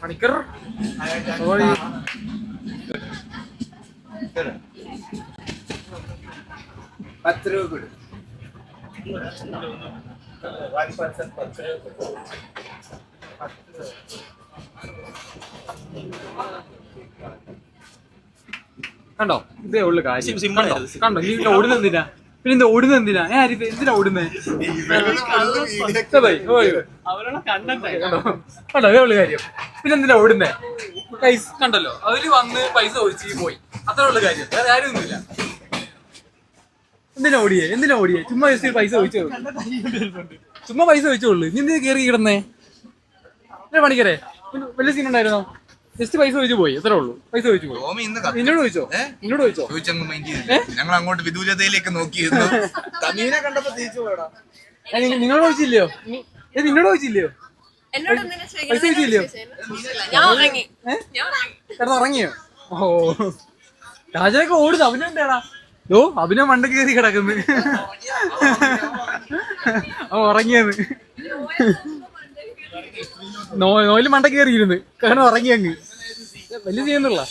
പണിക്കർ 10 രൂപ കൊടു. കണ്ടോ, ഇതേ ഉള്ളു കാര്യം. കണ്ടോ, നീ ഓടുന്നെന്തിനാ? പിന്നെ എന്താ ഓടുന്നെന്തിനാ? എന്തിനാ ഓടുന്നേ? കണ്ടോ, ഇതേ ഉള്ളു കാര്യം. പിന്നെ എന്തിനാ ഓടുന്നേ? പൈസ കണ്ടല്ലോ, അവര് വന്ന് പൈസ ഒഴിച്ച് പോയി, അത്രേ ഉള്ളു കാര്യം. വേറെ ആരും ഒന്നുമില്ല. എന്തിനാ ഓടിയേ? ചുമ്മാ ജസ്റ്റ് പൈസ ഒഴിച്ചോ, ചുമ്മാ പൈസ ഒഴിച്ചോളൂ. നീ എന്തിനാ കയറി കിടന്നേ? പണിക്കരെ വലിയ സീൻ ഉണ്ടായിരുന്നോ? ജസ്റ്റ് പൈസ ചോദിച്ചു പോയി, എത്ര ഉള്ളൂ. പൈസ ചോദിച്ചു പോയി. നിന്നോട് ചോദിച്ചോ? ഞങ്ങൾ അങ്ങോട്ട് വിദൂരതയിലേക്ക് നോക്കിയിരുന്നു. നിന്നോട് ചോദിച്ചില്ലയോ? നിന്നോട് ചോദിച്ചില്ലയോ? പൈസ ചോദിച്ചില്ലയോ? കിടന്ന് ഉറങ്ങിയോ? ഓ, രാജനൊക്കെ ഓടുന്നു. അഭിനയം എന്താടാ? അഭിനയം മണ്ട കയറി കിടക്കുന്നു. ഉറങ്ങിയത് നോയില് മണ്ട കയറിയിരുന്നു. കാരണം ഉറങ്ങിയങ്ങ് വലിയ ചെയ്യുന്നുള്ള